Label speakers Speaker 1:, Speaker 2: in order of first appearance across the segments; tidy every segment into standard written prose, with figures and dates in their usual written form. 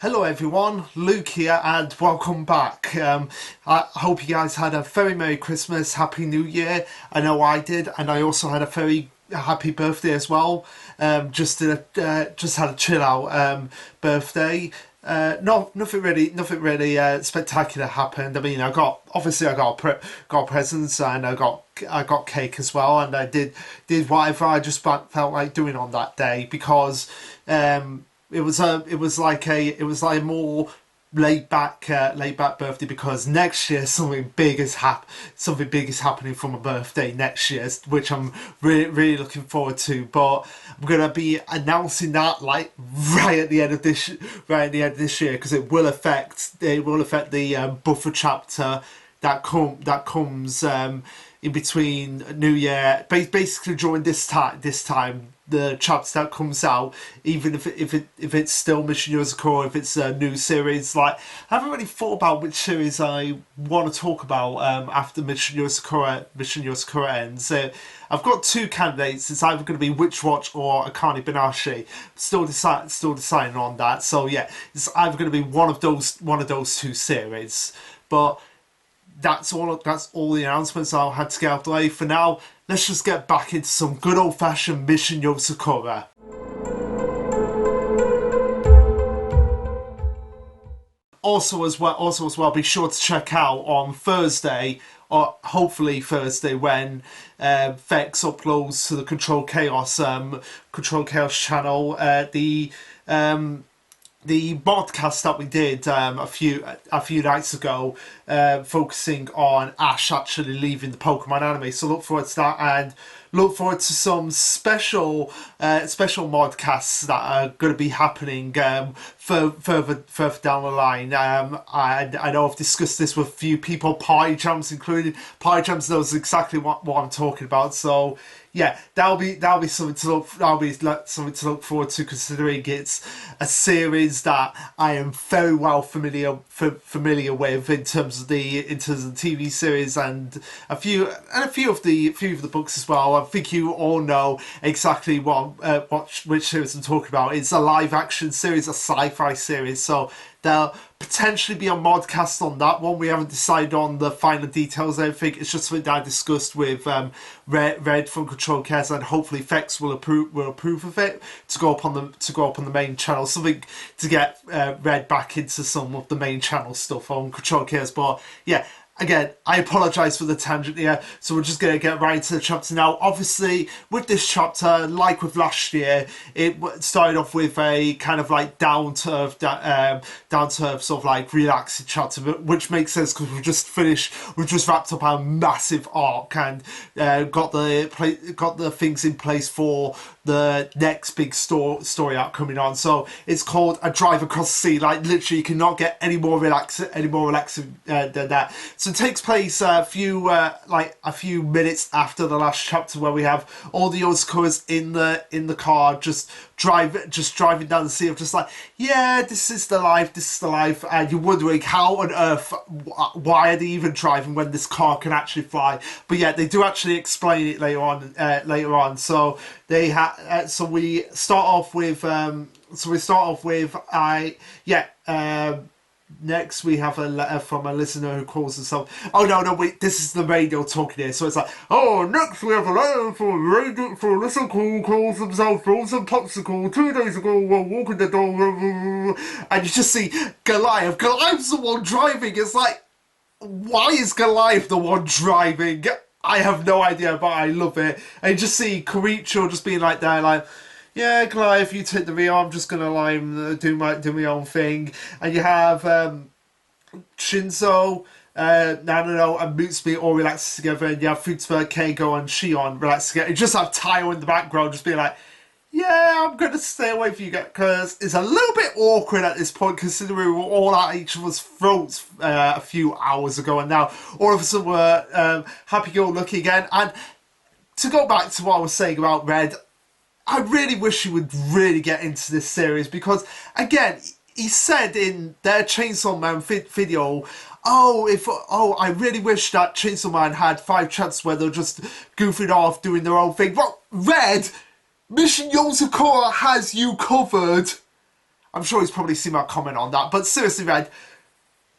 Speaker 1: Hello everyone, Luke here and welcome back. I hope you guys had a very Merry Christmas, Happy New Year. I know I did, and I also had a very happy birthday as well. Just had a chill out birthday. Nothing really spectacular happened. I mean, got presents and I got cake as well, and I did whatever I just felt like doing on that day because it was like a more laid back birthday because next year something big is happening for my birthday next year, which I'm really looking forward to. But I'm gonna be announcing that like right at the end of this year because it will affect the buffer chapter that comes in between New Year, basically during this time, the chapter that comes out, even if it's still Mission Yozakura, if it's a new series. Like, I haven't really thought about which series I want to talk about after Mission Yozakura ends. I've got two candidates. It's either going to be Witch Watch or Akane Banashi. Still deciding on that. So yeah, it's either going to be one of those two series. But that's all the announcements I had to get out of the way. For now, let's just get back into some good old-fashioned Mission Yozakura. Also as well, be sure to check out on Thursday, or hopefully Thursday, when Vex uploads to the Control Chaos channel, the podcast that we did a few nights ago, focusing on Ash actually leaving the Pokemon anime. So look forward to that, and look forward to some special modcasts that are going to be happening further down the line. I know I've discussed this with a few people, Party Jams included. Party Jams knows exactly what I'm talking about. So yeah, that'll be something to look forward to, considering it's a series that I am very well familiar with in terms of the TV series and a few of the books as well. I think you all know exactly which series I'm talking about. It's a live action series, a sci-fi series, so there'll potentially be a modcast on that one. We haven't decided on the final details. I think it's just something that I discussed with Red from Control Cares, and hopefully Fex will approve of it to go up on the main channel. Something to get Red back into some of the main channel stuff on Control Cares. But yeah. Again, I apologise for the tangent here, so we're just going to get right into the chapter now. Obviously, with this chapter, like with last year, it started off with a kind of like down-to-earth sort of like relaxing chapter, which makes sense because we've just wrapped up our massive arc and got the things in place for the next big story arc coming on. So it's called A Drive Across the Sea. Like, literally, you cannot get any more relaxing than that. So it takes place a few minutes after the last chapter, where we have all the Yozakuras in the car, just driving down the sea, of just like, yeah, this is the life, and you're wondering how on earth, why are they even driving when this car can actually fly? But yeah, they do actually explain it later on. So we start off with next we have a letter from a listener who calls himself... Oh, no, wait, this is the radio talking here. So it's like, oh, next we have a letter from a listener who calls himself Frozen Popsicle. 2 days ago, while walking the dog... And you just see Goliath. Goliath's the one driving. It's like, why is Goliath the one driving? I have no idea, but I love it. And you just see Koricho just being like there, like... Yeah, Goliath, you take the wheel, I'm just gonna do my own thing. And you have Shinzo, Nanano and Mutsumi all relaxed together, and you have Futaba, Keigo and Shion relaxed together. You just have Tayo in the background just being like, yeah, I'm gonna stay away from you guys, because it's a little bit awkward at this point, considering we were all at each other's throats a few hours ago, and now all of us were happy-go-lucky again. And to go back to what I was saying about Red, I really wish he would really get into this series, because, again, he said in their Chainsaw Man video, I really wish that Chainsaw Man had 5 chapters where they're just goofing off, doing their own thing. Well, Red, Mission Yozakura has you covered. I'm sure he's probably seen my comment on that. But seriously, Red,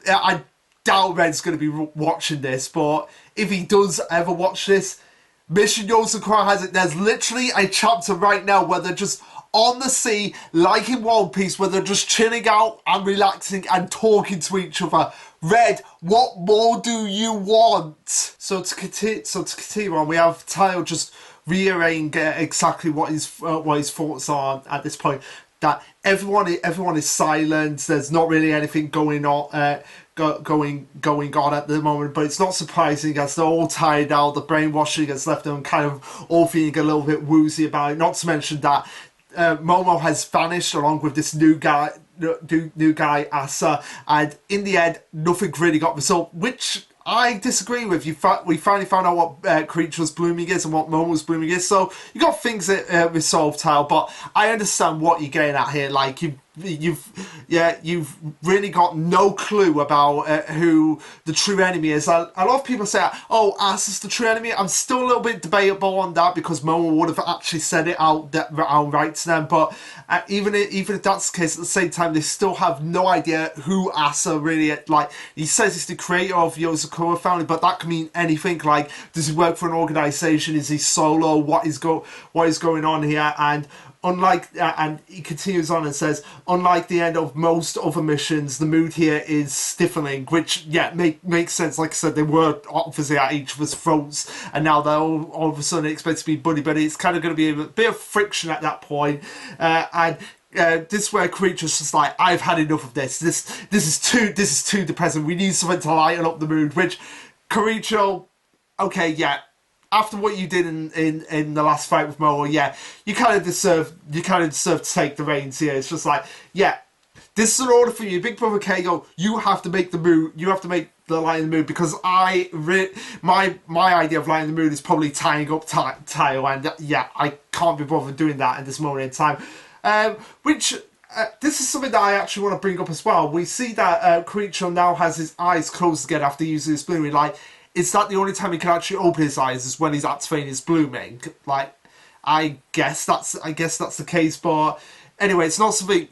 Speaker 1: I doubt Red's going to be watching this, but if he does ever watch this, Mission Yozakura has it. There's literally a chapter right now where they're just on the sea, like in One Piece, where they're just chilling out and relaxing and talking to each other. Red, what more do you want? So to continue on, we have Tyle just reiterating exactly what his thoughts are at this point. That everyone is silent. There's not really anything going on. Going on at the moment, but it's not surprising as they're all tired out. The brainwashing has left them kind of all feeling a little bit woozy about it. Not to mention that Momo has vanished along with this new guy, Asa, and in the end, nothing really got resolved, which I disagree with. We finally found out what Creature's blooming is and what Momo's blooming is, so you got things that resolved, Tile. But I understand what you're getting at here. Like you've really got no clue about who the true enemy is. A lot of people say, "Oh, Asa's the true enemy." I'm still a little bit debatable on that because Momo would have actually said it outright to them. But even if that's the case, at the same time, they still have no idea who Asa really is. Like, he says he's the creator of Yozakura family, but that can mean anything. Like, does he work for an organization? Is he solo? What is going on here? And unlike, and he continues on and says, unlike the end of most other missions, the mood here is stiffening, which, yeah, makes sense. Like I said, they were obviously at each other's throats, and now they're all of a sudden expected to be buddy-buddy. It's kind of going to be a bit of friction at that point. This is where Creature's just like, I've had enough of this. This is too depressing. We need something to lighten up the mood, which, Creature, okay, yeah, after what you did in the last fight with Momo, yeah, you kind of deserve to take the reins here. It's just like, yeah, this is an order for you, Big Brother Keigo. You have to make the mood. You have to make the light in the mood, because my idea of light in the mood is probably tying up Tile, and yeah, I can't be bothered doing that at this moment in time. This is something that I actually want to bring up as well. We see that Creature now has his eyes closed again after using his blooming. Like, is that the only time he can actually open his eyes is when he's activating his blooming? Like, I guess that's the case, but anyway, it's not something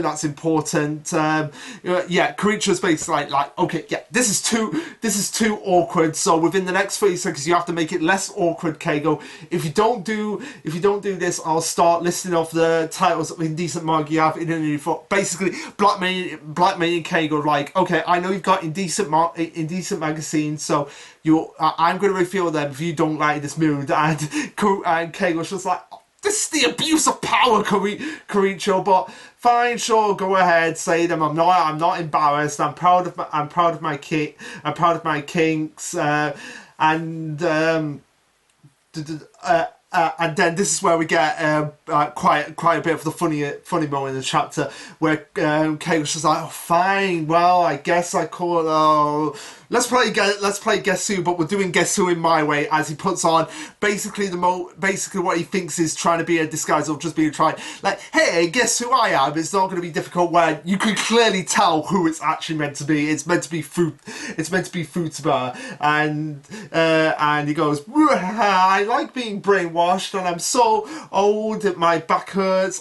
Speaker 1: that's important. Yeah, Creature's basically like, okay, yeah, this is too awkward. So within the next 30 seconds, you have to make it less awkward, Keigo. If you don't do this, I'll start listing off the titles of indecent manga you have in a for basically blackmailing Keigo. Like, okay, I know you've got indecent magazines, so I'm going to reveal them if you don't like this mood. And Keigo's just like, this is the abuse of power, Karicho, but fine, sure, go ahead, say them. I'm not embarrassed. I'm proud of my kinks, and then this is where we get quite a bit of the funny moment in the chapter where Keigo's just like, oh, fine, well, I guess I call it. Let's play Guess Who, but we're doing Guess Who in my way, as he puts on basically what he thinks is trying to be a disguise of just being tried. Like, hey, guess who I am? It's not going to be difficult where you can clearly tell who it's actually meant to be. It's meant to be Futaba, and he goes, I like being brainwashed, and I'm so old that my back hurts.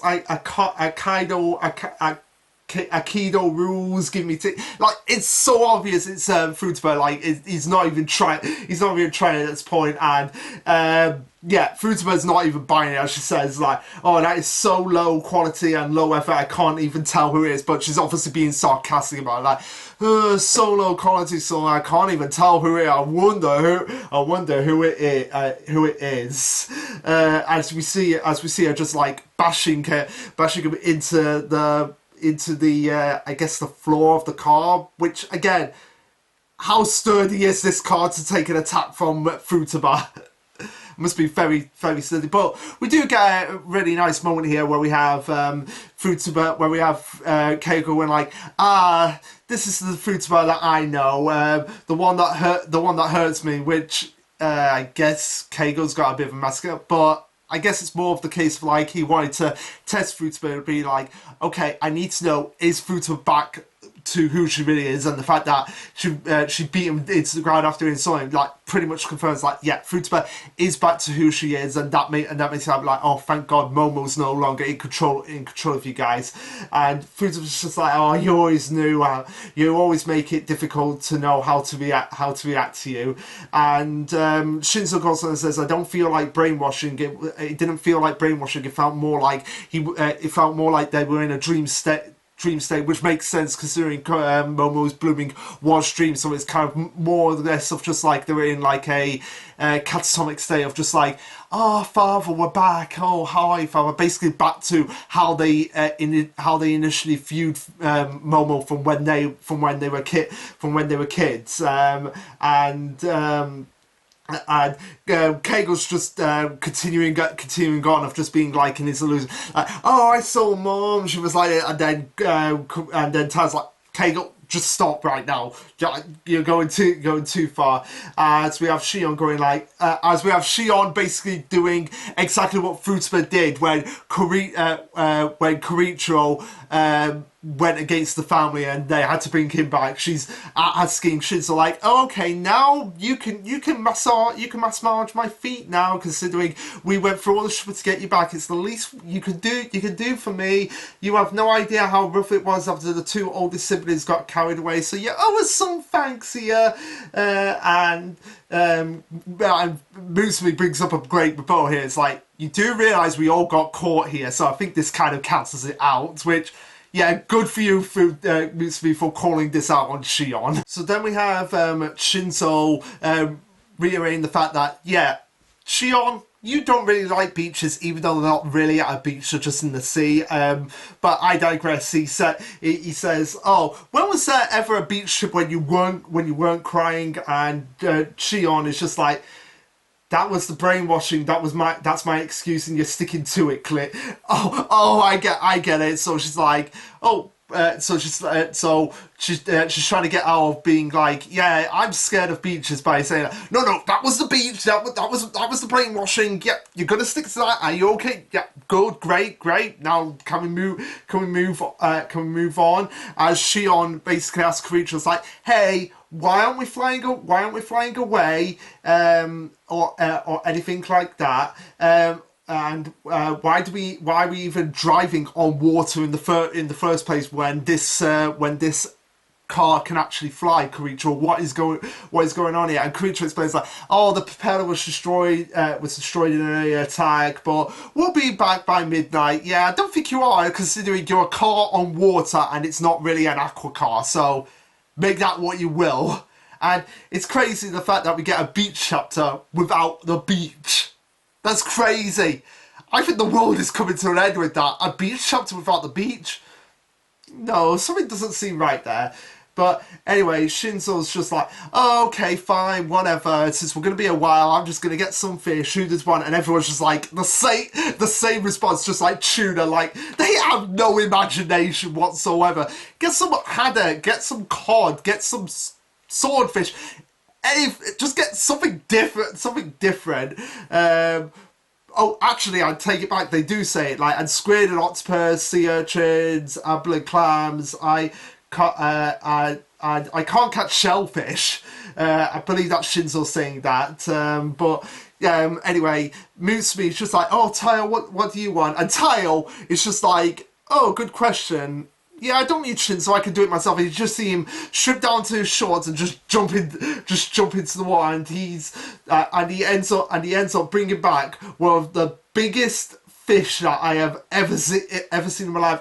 Speaker 1: Aikido rules give me like, it's so obvious it's Futaba. Like, he's not even trying at this point, and yeah, Futaba's not even buying it, as she says, like, oh, that is so low quality and low effort, I can't even tell who it is. But she's obviously being sarcastic about it, like, so low quality, so I can't even tell who it is. I wonder who it is. As we see her just like bashing him into the I guess the floor of the car, which, again, how sturdy is this car to take an attack from Futaba? Must be very, very sturdy. But we do get a really nice moment here where we have Futaba, where we have Keigo going like, this is the Futaba that I know, the one that hurts me, which I guess Keigo's got a bit of a mask up, but I guess it's more of the case of, like, he wanted to test Futaba and be like, okay, I need to know, is Futaba back to who she really is, and the fact that she beat him into the ground after insulting, like, pretty much confirms, like, yeah, Futaba is back to who she is, and that makes it like, oh, thank God, Momo's no longer in control of you guys. And Futaba's just like, oh, you always knew, you always make it difficult to know how to react to you. And Shinzo goes on and says, I don't feel like brainwashing. It didn't feel like brainwashing. It felt more like they were in a dream state, which makes sense considering Momo's blooming was dream, so it's kind of more or less of just like they were in like a catatonic state of just like, oh, father, we're back. Oh, hi, father. Basically back to how they initially viewed Momo from when they were kids, and Keigo's just continuing on of just being like in his illusion, like, oh, I saw Mom. She was like, and then Taz like, Keigo, just stop right now. You're going too far. As we have Shion going like, as we have Shion basically doing exactly what Futaba did when Korichiro went against the family and they had to bring him back. She's asking Shinzo like, oh, okay, now you can massage my feet now, considering we went through all the shit to get you back. It's the least you can do for me. You have no idea how rough it was after the two oldest siblings got carried away, so you owe us some thanks here. And Musume brings up a great rebuttal here. It's like, you do realise we all got caught here, so I think this kind of cancels it out, which, yeah, good for you, Musume, for calling this out on Shion. So then we have Shinzo reiterating the fact that, yeah, Shion, you don't really like beaches, even though they're not really at a beach, they're just in the sea. But I digress. He says, "Oh, when was there ever a beach trip when you weren't crying?" And Shion is just like, that was the brainwashing. That's my excuse, and you're sticking to it, Clit. Oh, I get it. So she's like, oh. So she's trying to get out of being like, yeah, I'm scared of beaches, by saying, no, that was the beach, that was the brainwashing. Yeah, you're gonna stick to that. Are you okay? Yeah, good, great. Now can we move on? As Shion basically asks creatures like, hey, why aren't we flying away, or anything like that? And why are we even driving on water in the first place when this car can actually fly, Korichiro? What is going on here? And Korichiro explains like, oh, the propeller was destroyed in an attack, but we'll be back by midnight. Yeah, I don't think you are, considering you're a car on water and it's not really an aqua car, so make that what you will. And it's crazy the fact that we get a beach chapter without the beach. That's crazy. I think the world is coming to an end with that. A beach chapter without the beach? No, something doesn't seem right there. But anyway, Shinzo's just like, oh, okay, fine, whatever. Since we're going to be a while, I'm just going to get some fish. Who does one? And everyone's just like, the same response, just like tuna. Like, they have no imagination whatsoever. Get some haddock, get some cod, get some swordfish. Just get something different. Oh, actually, I'd take it back. They do say it, like, and squid and octopus, sea urchins, abelard clams. I can't catch shellfish. I believe that's Shinzo saying that. But anyway, Musume is just like, oh, Tayo, what do you want? And Tayo is just like, oh, good question. Yeah, I don't need Shin, so I can do it myself. You just see him strip down to his shorts and just jump into the water, and he ends up bringing back one of the biggest fish that I have ever seen in my life.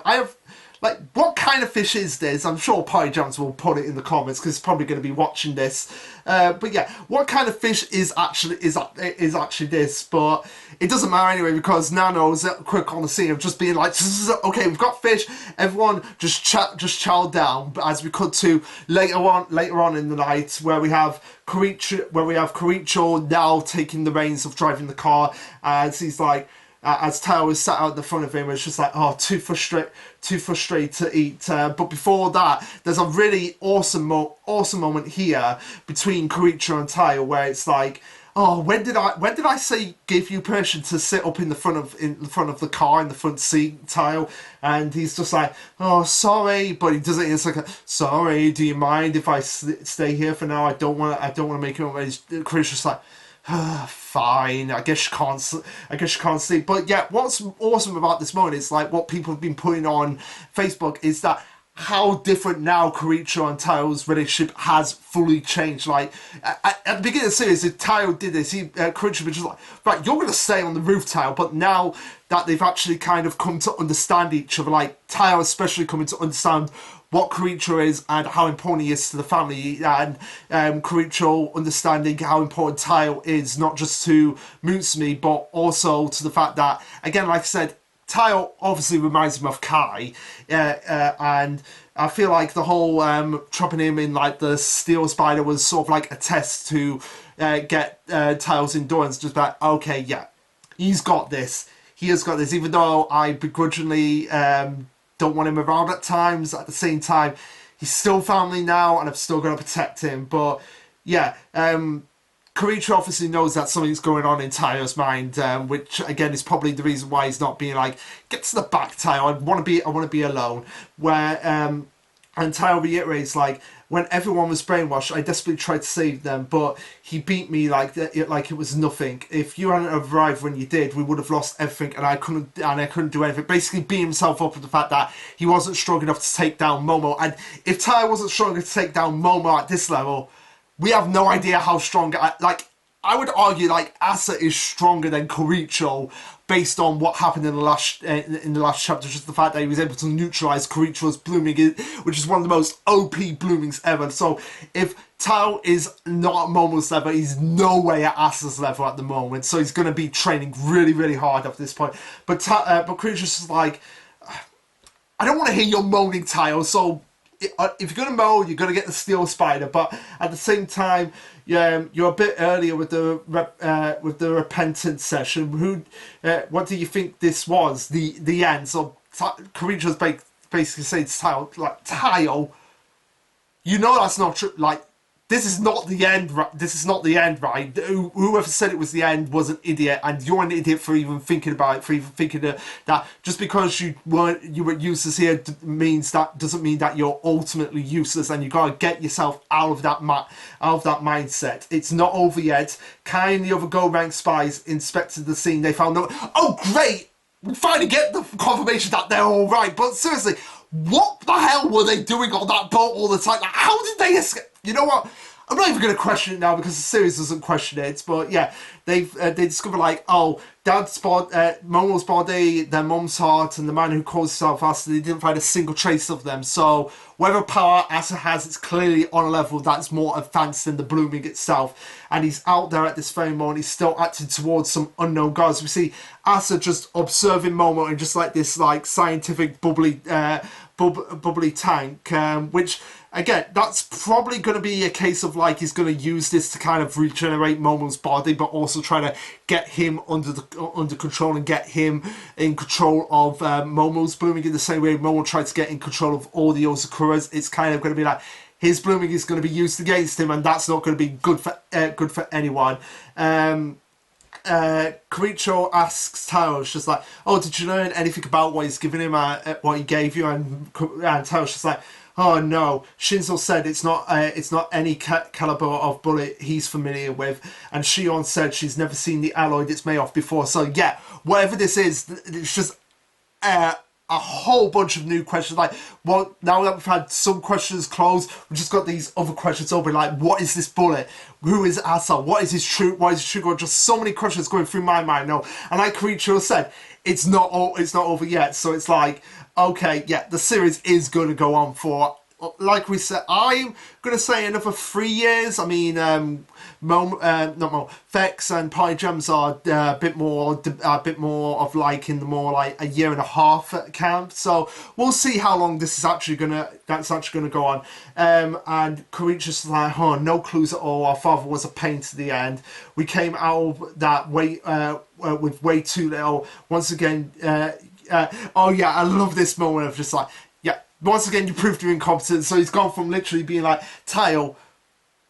Speaker 1: Like, what kind of fish is this? I'm sure Pyjams will put it in the comments because he's probably going to be watching this. But yeah, what kind of fish is actually this? But it doesn't matter anyway, because Nano's quick on the scene of just being like, okay, we've got fish. Everyone just chow down. But as we cut to later on in the night, where we have Korichiro now taking the reins of driving the car, and he's like, as Tao is sat out the front of him, it's just like, oh, too frustrated to eat. But before that, there's a really awesome moment here between Korichiro and Tao, where it's like, oh, when did I say give you permission to sit up in the front of the car in the front seat tile? And he's just like, oh, sorry, but he does it. It's like, sorry, do you mind if I stay here for now? I don't want to make it. Chris just like, fine. I guess you can't. I guess you can't sleep. But yeah, what's awesome about this moment is like what people have been putting on Facebook is that how different now Karicho and Tayo's relationship has fully changed. Like at the beginning of the series, if Tayo did this, Karicho was just like, right, you're gonna stay on the roof, Tayo. But now that they've actually kind of come to understand each other, like Tayo especially coming to understand what Karicho is and how important he is to the family, and Karicho understanding how important Tayo is, not just to Mutsumi, but also to the fact that, again, like I said, Tayo obviously reminds him of Kai, and I feel like the whole trapping him in like the steel spider was sort of like a test to get Tayo's endurance. Just like, okay, yeah, he's got this. He has got this. Even though I begrudgingly don't want him around at times, at the same time, he's still family now, and I've still got to protect him. But yeah, Karicho obviously knows that something's going on in Tayo's mind, which again is probably the reason why he's not being like, get to the back, Tayo. I want to be alone. Where and Tayo reiterates like, when everyone was brainwashed, I desperately tried to save them, but he beat me like it was nothing. If you hadn't arrived when you did, we would have lost everything, and I couldn't do anything. Basically, beating himself up with the fact that he wasn't strong enough to take down Momo, and if Tayo wasn't strong enough to take down Momo at this level, we have no idea how strong. I would argue like Asa is stronger than Karicho based on what happened in the last chapter. Just the fact that he was able to neutralize Karicho's blooming, which is one of the most OP bloomings ever. So if Tao is not at Momo's level, he's no way at Asa's level at the moment. So he's going to be training really, really hard at this point. But Karicho's just like, I don't want to hear your moaning, Tao. So if you're going to mow, you're going to get the steel spider. But at the same time, you're a bit earlier with the repentance session. What do you think this was? The end. So Karicho's basically saying to Tao, like, Tao, you know that's not true. Like, this is not the end. This is not the end, right? Whoever said it was the end was an idiot, and you're an idiot for even thinking about it. For even thinking that just because you were useless here doesn't mean that you're ultimately useless, and you gotta get yourself out of that mindset. It's not over yet. Kai and the other Go Rank spies inspected the scene. They found no. Oh, great! We finally get the confirmation that they're all right. But seriously, what the hell were they doing on that boat all the time? Like, how did they escape? You know what? I'm not even going to question it now because the series doesn't question it. But yeah, they discover like, oh, Dad's body, Momo's body, their mum's heart, and the man who calls himself Asa. They didn't find a single trace of them. So whatever power Asa has, it's clearly on a level that's more advanced than the blooming itself. And he's out there at this very moment. He's still acting towards some unknown gods. We see Asa just observing Momo in just like this like scientific bubbly tank, which. Again, that's probably going to be a case of like he's going to use this to kind of regenerate Momo's body, but also try to get him under control and get him in control of Momo's blooming in the same way Momo tried to get in control of all the Yozakuras. It's kind of going to be like his blooming is going to be used against him, and that's not going to be good for anyone. Karicho asks Tao, it's just like, oh, did you learn anything about what he's given him, what he gave you? And Tao's just like, oh no, Shinzo said it's not any caliber of bullet he's familiar with, and Shion said she's never seen the alloy it's made of before. So yeah, whatever this is, it's just a whole bunch of new questions. Like, well, now that we've had some questions closed, we've just got these other questions open. Like, what is this bullet? Who is Asa? What is his true? Just so many questions going through my mind now. And like Karicho said, it's not over yet. So it's like, okay, yeah, the series is going to go on for, like we said, I'm going to say another 3 years. I mean, Vex and Pyjams are a bit more of like in the more like a year and a half camp. So we'll see how long this is actually gonna go on. And Karicho's like, oh, no clues at all. Our father was a pain to the end. We came out of that with way too little. Once again, oh yeah, I love this moment of just like, yeah, once again you proved your incompetence. So he's gone from literally being like, Tile,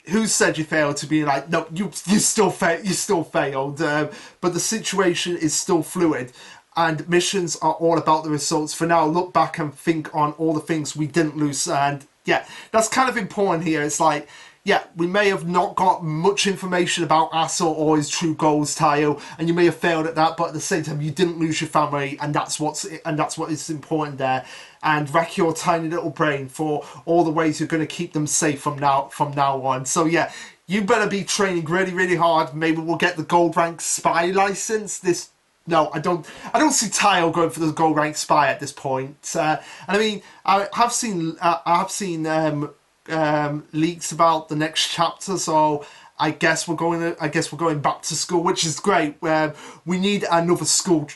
Speaker 1: who said you failed to be like, no, you still failed, but the situation is still fluid. And missions are all about the results. For now, look back and think on all the things we didn't lose. And yeah, that's kind of important here. It's like, yeah, we may have not got much information about Asa or his true goals, Tayo, and you may have failed at that, but at the same time, you didn't lose your family, and that's what is important there. And wreck your tiny little brain for all the ways you're going to keep them safe from now on. So yeah, you better be training really, really hard. Maybe we'll get the gold rank spy license. No, I don't see Tayo going for the gold rank spy at this point. And I mean, I have seen leaks about the next chapter, so I guess we're going back to school, which is great. We need another school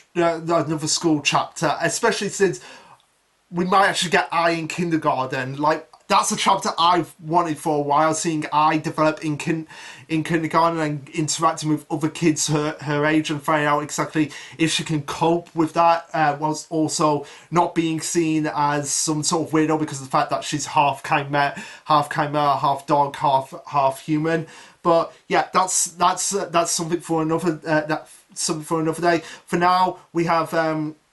Speaker 1: chapter, especially since we might actually get I in kindergarten. Like, that's a chapter I've wanted for a while, seeing I develop in kindergarten and interacting with other kids her age and finding out exactly if she can cope with that, whilst also not being seen as some sort of weirdo because of the fact that she's half chimera, half dog, half human. But yeah, that's something for another day. For now, we have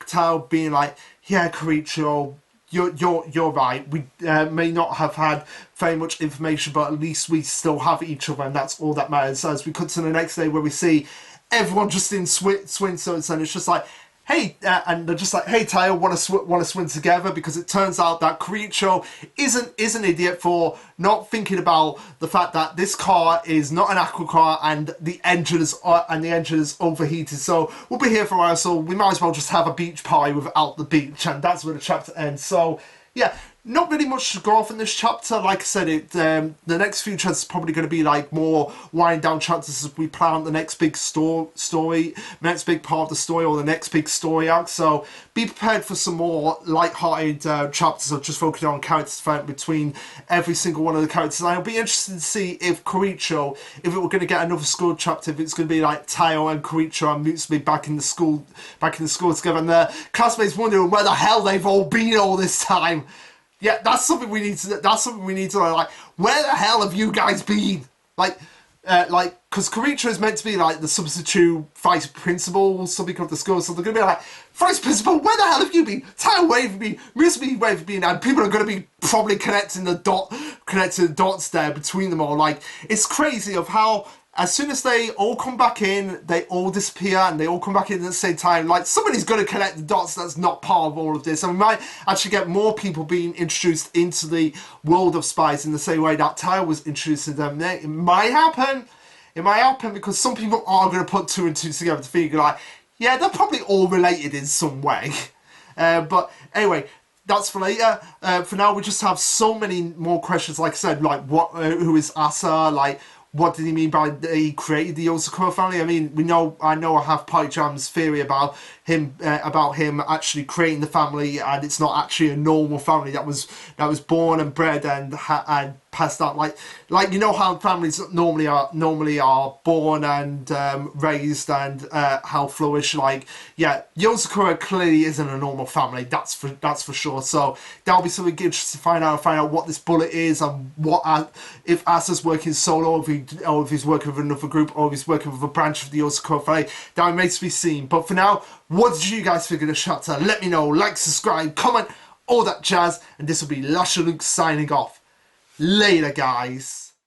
Speaker 1: Tao being like, yeah, Karicho, you're right. We may not have had very much information, but at least we still have each other, and that's all that matters. So as we cut to the next day, where we see everyone just in swimsuits, and it's just like, hey, and they're just like, hey, Tayo, want to swim together? Because it turns out that Karicho is an idiot for not thinking about the fact that this car is not an aqua car and the engine is overheated. So we'll be here for a while, so we might as well just have a beach party without the beach, and that's where the chapter ends. So yeah, not really much to go off in this chapter. Like I said, the next few chapters are probably going to be like more wind down chapters as we plan the next big story, next big part of the story, or the next big story arc. So be prepared for some more light-hearted chapters of just focusing on character development between every single one of the characters. And I'll be interested to see if Karicho, if we're going to get another school chapter, if it's going to be like Tayo and Karicho and Mutsumi back in the school together, and the classmates wondering where the hell they've all been all this time. Yeah, that's something we need to learn. Like, where the hell have you guys been? Like, because Karicho is meant to be like the substitute vice principal, something of the school. So they're gonna be like, vice principal, where the hell have you been? Tayo, where have you been? Mutsumi, where have you been? And people are gonna be probably connecting the dots there between them all. Like, it's crazy of how, as soon as they all come back in, they all disappear, and they all come back in at the same time. Like, somebody's going to connect the dots that's not part of all of this. And we might actually get more people being introduced into the world of spies in the same way that Tayo was introduced to them. It might happen. It might happen because some people are going to put two and two together to figure like, yeah, they're probably all related in some way. But anyway, that's for later. For now, we just have so many more questions. Like I said, like who is Asa? Like, what did he mean by he created the Yozakura family? I mean, I know I have Party Jam's theory about him actually creating the family, and it's not actually a normal family that was born and bred and passed out. Like you know how families normally are born and raised and how flourish. Like, yeah, Yozakura clearly isn't a normal family. That's for sure. So that'll be something interesting to find out what this bullet is, and if Asa's working solo, or if he's working with another group, or if he's working with a branch of the Yozakura family. That remains to be seen. But for now, what did you guys think of the chapter? Let me know. Like, subscribe, comment, all that jazz. And this will be Lasherluke signing off. Later, guys.